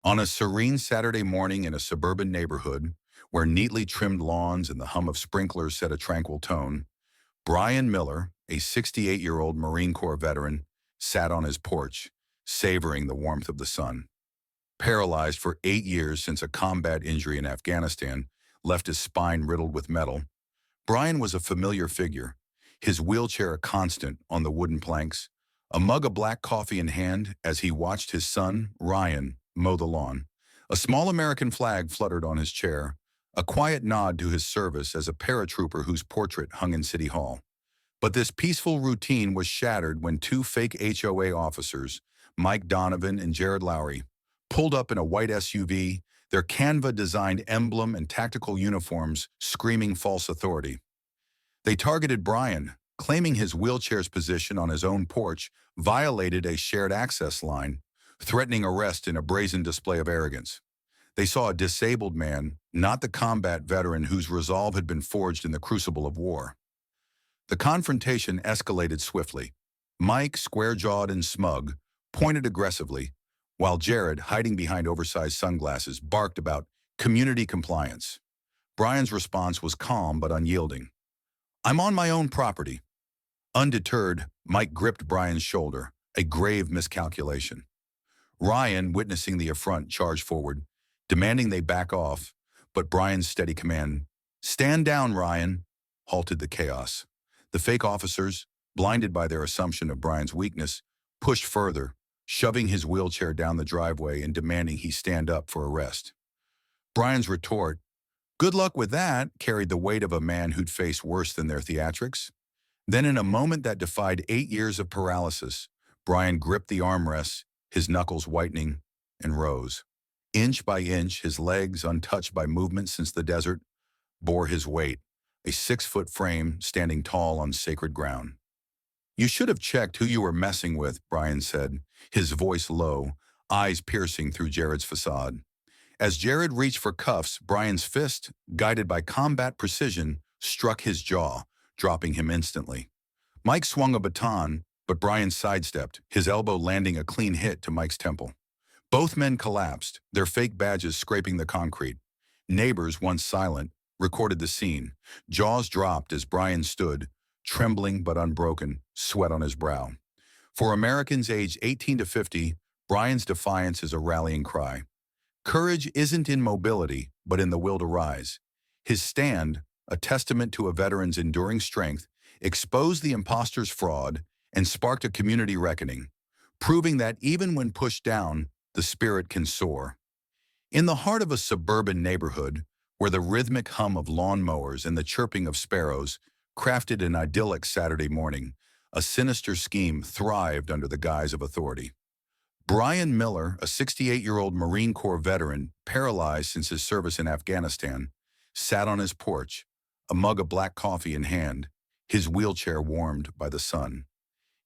On a serene Saturday morning in a suburban neighborhood, where neatly trimmed lawns and the hum of sprinklers set a tranquil tone, Brian Miller, a 68-year-old Marine Corps veteran, sat on his porch, savoring the warmth of the sun. Paralyzed for 8 years since a combat injury in Afghanistan left his spine riddled with metal, Brian was a familiar figure, his wheelchair a constant on the wooden planks, a mug of black coffee in hand as he watched his son, Ryan, mow the lawn. A small American flag fluttered on his chair, a quiet nod to his service as a paratrooper whose portrait hung in City Hall. But this peaceful routine was shattered when two fake HOA officers, Mike Donovan and Jared Lowry, pulled up in a white SUV, their Canva-designed emblem and tactical uniforms screaming false authority. They targeted Brian, claiming his wheelchair's position on his own porch violated a shared access line, threatening arrest in a brazen display of arrogance. They saw a disabled man, not the combat veteran whose resolve had been forged in the crucible of war. The confrontation escalated swiftly. Mike, square-jawed and smug, pointed aggressively, while Jared, hiding behind oversized sunglasses, barked about community compliance. Brian's response was calm but unyielding. "I'm on my own property." Undeterred, Mike gripped Brian's shoulder, a grave miscalculation. Ryan, witnessing the affront, charged forward, demanding they back off, but Brian's steady command, "Stand down, Ryan," halted the chaos. The fake officers, blinded by their assumption of Brian's weakness, pushed further, shoving his wheelchair down the driveway and demanding he stand up for arrest. Brian's retort, "Good luck with that," carried the weight of a man who'd faced worse than their theatrics. Then in a moment that defied 8 years of paralysis, Brian gripped the armrests, his knuckles whitening, and rose. Inch by inch, his legs, untouched by movement since the desert, bore his weight, a 6-foot frame standing tall on sacred ground. "You should have checked who you were messing with," Brian said, his voice low, eyes piercing through Jared's facade. As Jared reached for cuffs, Brian's fist, guided by combat precision, struck his jaw, dropping him instantly. Mike swung a baton, but Brian sidestepped, his elbow landing a clean hit to Mike's temple. Both men collapsed, their fake badges scraping the concrete. Neighbors, once silent, recorded the scene. Jaws dropped as Brian stood, trembling but unbroken, sweat on his brow. For Americans aged 18 to 50, Brian's defiance is a rallying cry. Courage isn't in mobility, but in the will to rise. His stand, a testament to a veteran's enduring strength, exposed the imposter's fraud and sparked a community reckoning, proving that even when pushed down, the spirit can soar. In the heart of a suburban neighborhood, where the rhythmic hum of lawnmowers and the chirping of sparrows crafted an idyllic Saturday morning, a sinister scheme thrived under the guise of authority. Brian Miller, a 68-year-old Marine Corps veteran, paralyzed since his service in Afghanistan, sat on his porch, a mug of black coffee in hand, his wheelchair warmed by the sun.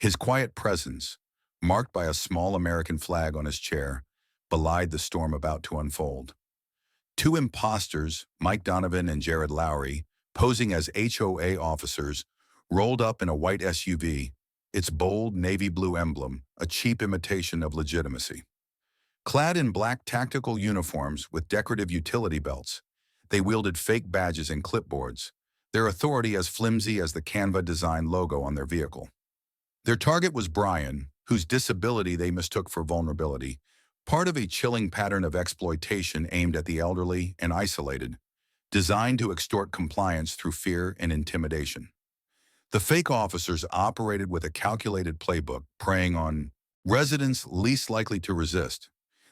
His quiet presence, marked by a small American flag on his chair, belied the storm about to unfold. Two imposters, Mike Donovan and Jared Lowry, posing as HOA officers, rolled up in a white SUV, its bold navy blue emblem, a cheap imitation of legitimacy. Clad in black tactical uniforms with decorative utility belts, they wielded fake badges and clipboards, their authority as flimsy as the Canva-designed logo on their vehicle. Their target was Brian, whose disability they mistook for vulnerability, part of a chilling pattern of exploitation aimed at the elderly and isolated, designed to extort compliance through fear and intimidation. The fake officers operated with a calculated playbook, preying on residents least likely to resist.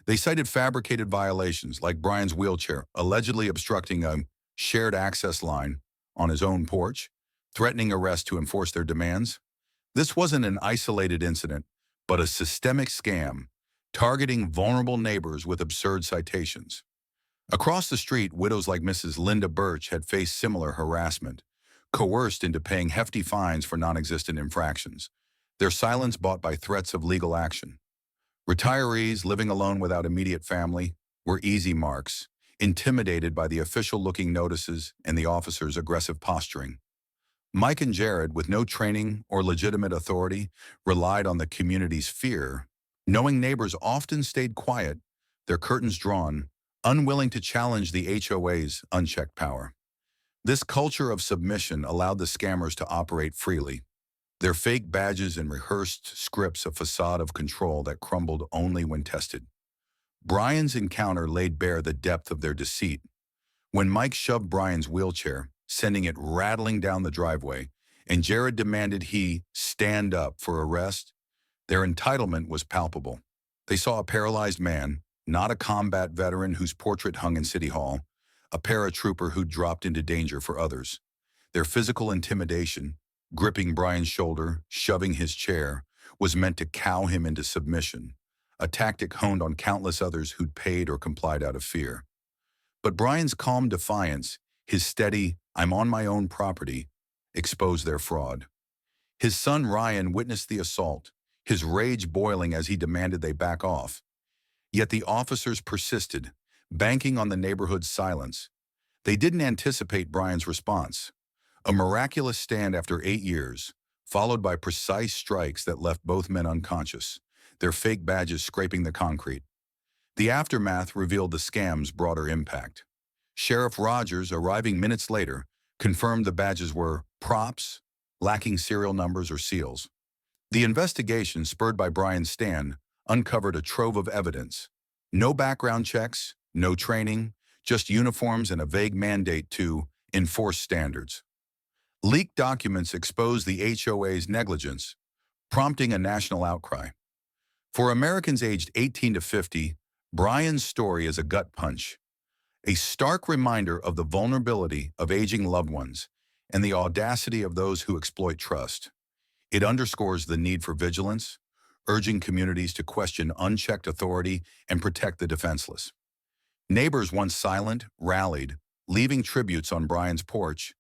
They cited fabricated violations, like Brian's wheelchair allegedly obstructing a shared access line on his own porch, threatening arrest to enforce their demands. This wasn't an isolated incident, but a systemic scam, targeting vulnerable neighbors with absurd citations. Across the street, widows like Mrs. Linda Birch had faced similar harassment, coerced into paying hefty fines for non-existent infractions, their silence bought by threats of legal action. Retirees living alone without immediate family were easy marks, intimidated by the official-looking notices and the officers' aggressive posturing. Mike and Jared, with no training or legitimate authority, relied on the community's fear. Knowing neighbors often stayed quiet, their curtains drawn, unwilling to challenge the HOA's unchecked power. This culture of submission allowed the scammers to operate freely, their fake badges and rehearsed scripts a facade of control that crumbled only when tested. Brian's encounter laid bare the depth of their deceit. When Mike shoved Brian's wheelchair, sending it rattling down the driveway, and Jared demanded he stand up for arrest, their entitlement was palpable. They saw a paralyzed man, not a combat veteran whose portrait hung in City Hall, a paratrooper who'd dropped into danger for others. Their physical intimidation, gripping Brian's shoulder, shoving his chair, was meant to cow him into submission, a tactic honed on countless others who'd paid or complied out of fear. But Brian's calm defiance, his steady, "I'm on my own property," exposed their fraud. His son Ryan witnessed the assault, his rage boiling as he demanded they back off. Yet the officers persisted, banking on the neighborhood's silence. They didn't anticipate Brian's response. A miraculous stand after 8 years, followed by precise strikes that left both men unconscious, their fake badges scraping the concrete. The aftermath revealed the scam's broader impact. Sheriff Rogers, arriving minutes later, confirmed the badges were props, lacking serial numbers or seals. The investigation, spurred by Brian's stand, uncovered a trove of evidence. No background checks, no training, just uniforms and a vague mandate to enforce standards. Leaked documents exposed the HOA's negligence, prompting a national outcry. For Americans aged 18 to 50, Brian's story is a gut punch, a stark reminder of the vulnerability of aging loved ones and the audacity of those who exploit trust. It underscores the need for vigilance, urging communities to question unchecked authority and protect the defenseless. Neighbors, once silent, rallied, leaving tributes on Brian's porch,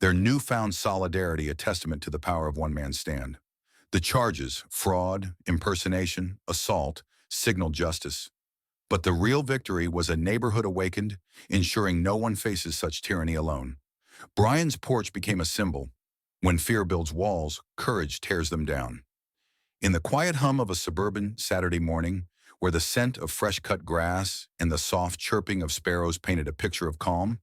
their newfound solidarity a testament to the power of one man's stand. The charges, fraud, impersonation, assault, signaled justice. But the real victory was a neighborhood awakened, ensuring no one faces such tyranny alone. Brian's porch became a symbol. When fear builds walls, courage tears them down. In the quiet hum of a suburban Saturday morning, where the scent of fresh-cut grass and the soft chirping of sparrows painted a picture of calm,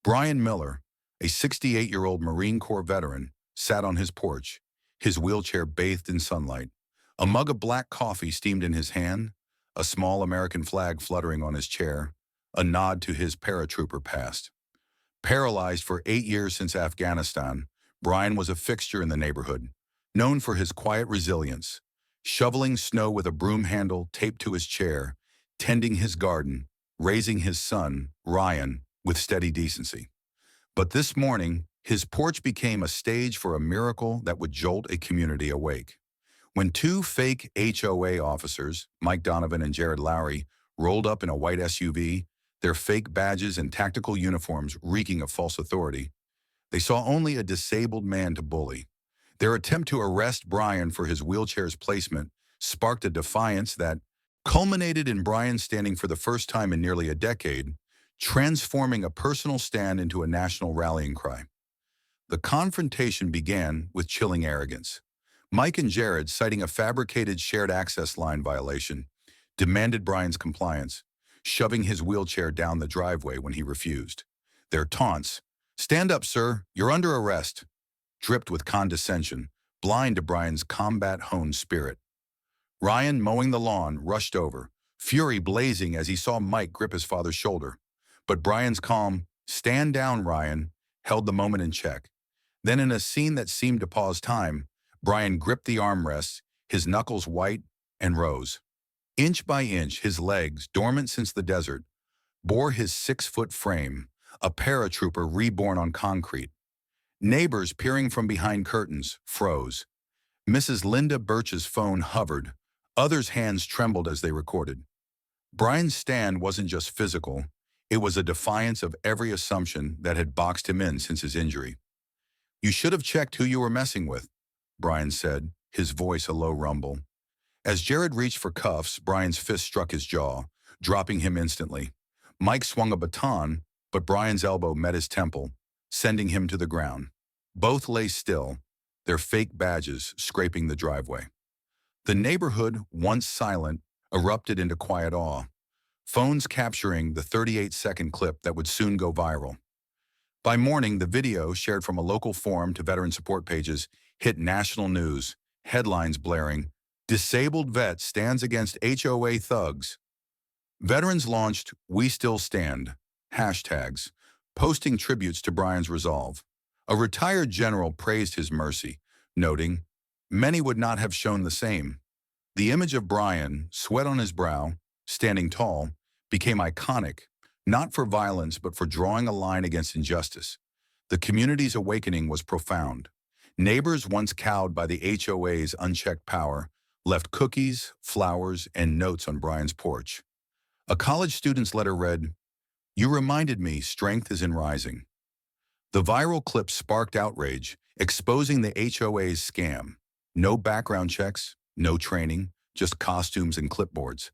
Brian Miller, a 68-year-old Marine Corps veteran, sat on his porch, his wheelchair bathed in sunlight, a mug of black coffee steamed in his hand, a small American flag fluttering on his chair, a nod to his paratrooper past. Paralyzed for 8 years since Afghanistan, Brian was a fixture in the neighborhood, known for his quiet resilience, shoveling snow with a broom handle taped to his chair, tending his garden, raising his son, Ryan, with steady decency. But this morning, his porch became a stage for a miracle that would jolt a community awake. When two fake HOA officers, Mike Donovan and Jared Lowry, rolled up in a white SUV, their fake badges and tactical uniforms reeking of false authority, they saw only a disabled man to bully. Their attempt to arrest Brian for his wheelchair's placement sparked a defiance that culminated in Brian standing for the first time in nearly a decade, transforming a personal stand into a national rallying cry. The confrontation began with chilling arrogance. Mike and Jared, citing a fabricated shared access line violation, demanded Brian's compliance, shoving his wheelchair down the driveway when he refused. Their taunts, "Stand up, sir, you're under arrest," dripped with condescension, blind to Brian's combat-honed spirit. Ryan, mowing the lawn, rushed over, fury blazing as he saw Mike grip his father's shoulder. But Brian's calm, "Stand down, Ryan," held the moment in check. Then, in a scene that seemed to pause time, Brian gripped the armrests, his knuckles white, and rose. Inch by inch, his legs, dormant since the desert, bore his 6-foot frame, a paratrooper reborn on concrete. Neighbors, peering from behind curtains, froze. Mrs. Linda Birch's phone hovered. Others' hands trembled as they recorded. Brian's stand wasn't just physical. It was a defiance of every assumption that had boxed him in since his injury. "You should have checked who you were messing with," Brian said, his voice a low rumble. As Jared reached for cuffs, Brian's fist struck his jaw, dropping him instantly. Mike swung a baton, but Brian's elbow met his temple, sending him to the ground. Both lay still, their fake badges scraping the driveway. The neighborhood, once silent, erupted into quiet awe. phones capturing the 38-second clip that would soon go viral. By morning, the video, shared from a local forum to veteran support pages, hit national news, headlines blaring, "Disabled Vet Stands Against HOA Thugs." Veterans launched "We Still Stand" hashtags, posting tributes to Brian's resolve. A retired general praised his mercy, noting, "Many would not have shown the same." The image of Brian, sweat on his brow, standing tall, became iconic, not for violence but for drawing a line against injustice. The community's awakening was profound. Neighbors once cowed by the HOA's unchecked power left cookies, flowers, and notes on Brian's porch. A college student's letter read, "You reminded me strength is in rising." The viral clip sparked outrage, exposing the HOA's scam. No background checks, no training, just costumes and clipboards.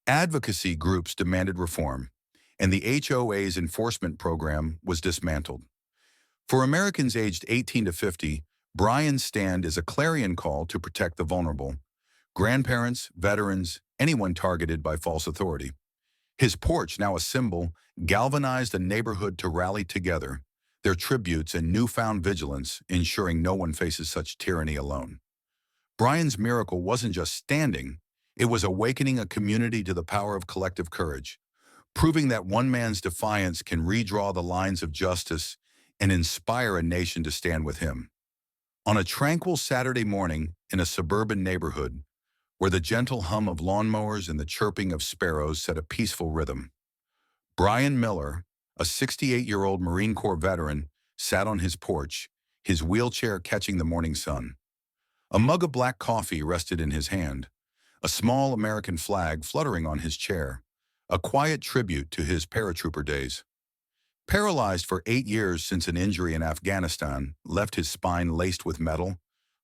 Advocacy groups demanded reform, and the HOA's enforcement program was dismantled. For Americans aged 18 to 50, Brian's stand is a clarion call to protect the vulnerable: grandparents, veterans, anyone targeted by false authority. His porch, now a symbol, galvanized a neighborhood to rally together, their tributes and newfound vigilance ensuring no one faces such tyranny alone. Brian's miracle wasn't just standing, it was awakening a community to the power of collective courage, proving that one man's defiance can redraw the lines of justice and inspire a nation to stand with him. On a tranquil Saturday morning in a suburban neighborhood, where the gentle hum of lawnmowers and the chirping of sparrows set a peaceful rhythm, Brian Miller, a 68-year-old Marine Corps veteran, sat on his porch, his wheelchair catching the morning sun. A mug of black coffee rested in his hand, a small American flag fluttering on his chair, a quiet tribute to his paratrooper days. Paralyzed for 8 years since an injury in Afghanistan left his spine laced with metal,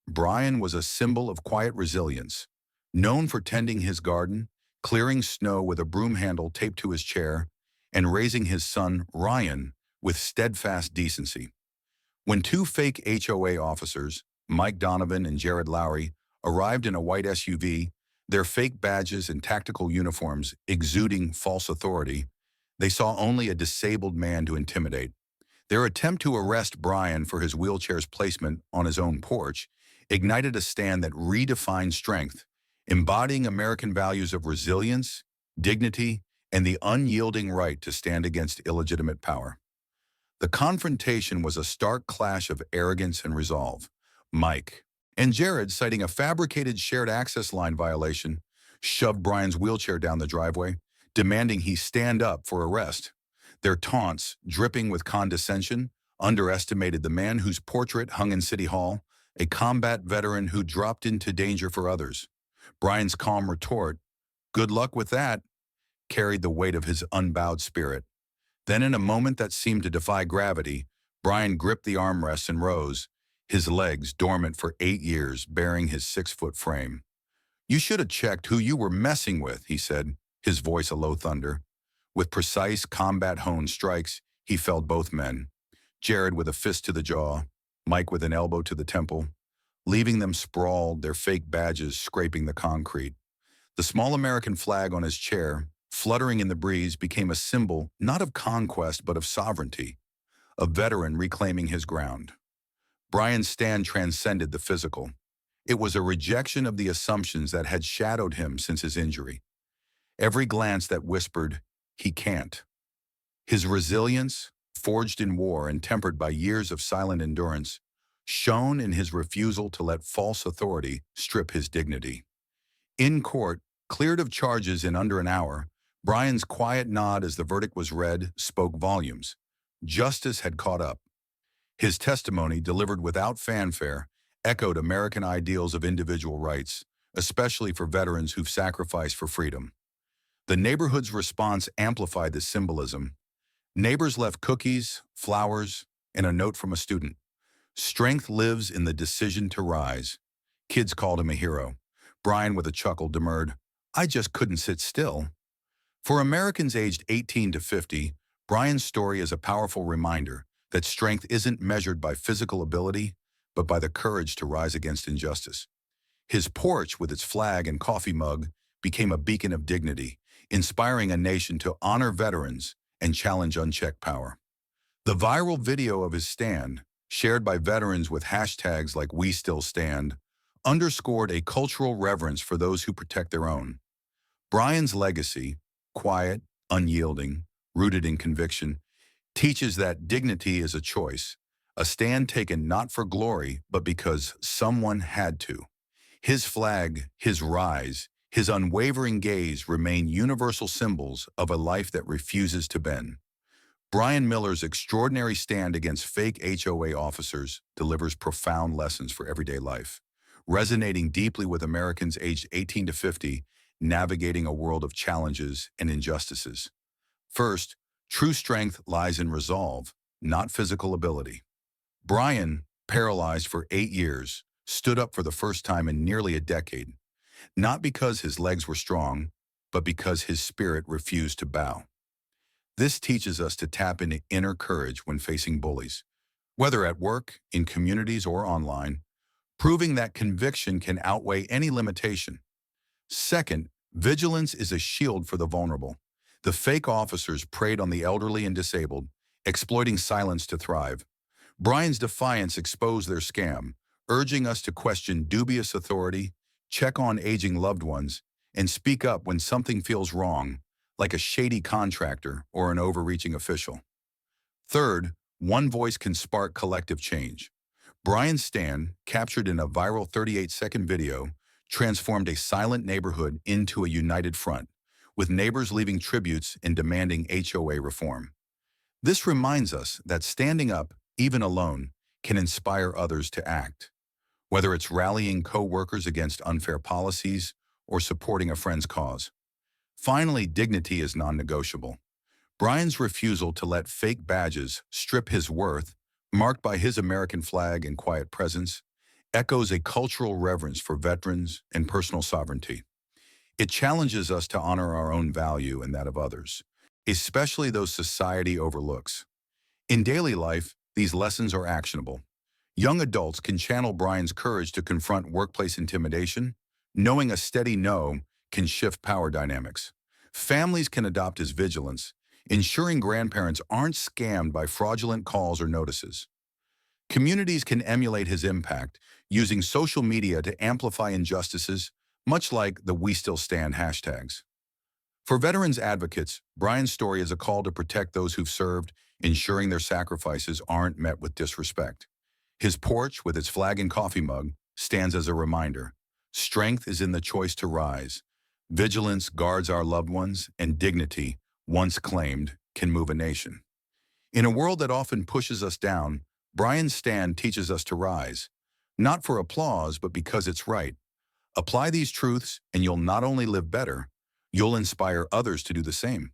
Brian was a symbol of quiet resilience. Known for tending his garden, clearing snow with a broom handle taped to his chair, and raising his son, Ryan, with steadfast decency. When two fake HOA officers, Mike Donovan and Jared Lowry, arrived in a white SUV, their fake badges and tactical uniforms exuding false authority, they saw only a disabled man to intimidate. Their attempt to arrest Brian for his wheelchair's placement on his own porch ignited a stand that redefined strength, embodying American values of resilience, dignity, and the unyielding right to stand against illegitimate power. The confrontation was a stark clash of arrogance and resolve. Mike and Jared, citing a fabricated shared access line violation, shoved Brian's wheelchair down the driveway, demanding he stand up for arrest. Their taunts, dripping with condescension, underestimated the man whose portrait hung in City Hall, a combat veteran who dropped into danger for others. Brian's calm retort, "Good luck with that," carried the weight of his unbowed spirit. Then, in a moment that seemed to defy gravity, Brian gripped the armrests and rose, his legs dormant for 8 years, bearing his 6-foot frame. "You should have checked who you were messing with," he said, his voice a low thunder. With precise, combat-honed strikes, he felled both men, Jared with a fist to the jaw, Mike with an elbow to the temple, leaving them sprawled, their fake badges scraping the concrete. The small American flag on his chair, fluttering in the breeze, became a symbol not of conquest but of sovereignty, a veteran reclaiming his ground. Brian's stand transcended the physical. It was a rejection of the assumptions that had shadowed him since his injury. Every glance that whispered, "He can't." His resilience, forged in war and tempered by years of silent endurance, shone in his refusal to let false authority strip his dignity. In court, cleared of charges in under an hour, Brian's quiet nod as the verdict was read spoke volumes. Justice had caught up. His testimony, delivered without fanfare, echoed American ideals of individual rights, especially for veterans who've sacrificed for freedom. The neighborhood's response amplified the symbolism. Neighbors left cookies, flowers, and a note from a student. "Strength lives in the decision to rise." Kids called him a hero. Brian, with a chuckle, demurred, "I just couldn't sit still." For Americans aged 18 to 50, Brian's story is a powerful reminder that strength isn't measured by physical ability, but by the courage to rise against injustice. His porch, with its flag and coffee mug, became a beacon of dignity, inspiring a nation to honor veterans and challenge unchecked power. The viral video of his stand, shared by veterans with hashtags like We Still Stand, underscored a cultural reverence for those who protect their own. Brian's legacy, quiet, unyielding, rooted in conviction, teaches that dignity is a choice, a stand taken not for glory, but because someone had to. His flag, his rise, his unwavering gaze remain universal symbols of a life that refuses to bend. Brian Miller's extraordinary stand against fake HOA officers delivers profound lessons for everyday life, resonating deeply with Americans aged 18 to 50, navigating a world of challenges and injustices. First, true strength lies in resolve, not physical ability. Brian, paralyzed for 8 years, stood up for the first time in nearly a decade, not because his legs were strong, but because his spirit refused to bow. This teaches us to tap into inner courage when facing bullies, whether at work, in communities, or online, proving that conviction can outweigh any limitation. Second, vigilance is a shield for the vulnerable. The fake officers preyed on the elderly and disabled, exploiting silence to thrive. Brian's defiance exposed their scam, urging us to question dubious authority, check on aging loved ones, and speak up when something feels wrong, like a shady contractor or an overreaching official. Third, one voice can spark collective change. Brian's stand, captured in a viral 38-second video, transformed a silent neighborhood into a united front, with neighbors leaving tributes and demanding HOA reform. This reminds us that standing up, even alone, can inspire others to act, whether it's rallying co-workers against unfair policies or supporting a friend's cause. Finally, dignity is non-negotiable. Brian's refusal to let fake badges strip his worth, marked by his American flag and quiet presence, echoes a cultural reverence for veterans and personal sovereignty. It challenges us to honor our own value and that of others, especially those society overlooks. In daily life, these lessons are actionable. Young adults can channel Brian's courage to confront workplace intimidation, knowing a steady no can shift power dynamics. Families can adopt his vigilance, ensuring grandparents aren't scammed by fraudulent calls or notices. Communities can emulate his impact, using social media to amplify injustices, much like the We Still Stand hashtags. For veterans advocates, Brian's story is a call to protect those who've served, ensuring their sacrifices aren't met with disrespect. His porch, with its flag and coffee mug, stands as a reminder. Strength is in the choice to rise. Vigilance guards our loved ones, and dignity, once claimed, can move a nation. In a world that often pushes us down, Brian's stand teaches us to rise, not for applause, but because it's right. Apply these truths, and you'll not only live better, you'll inspire others to do the same.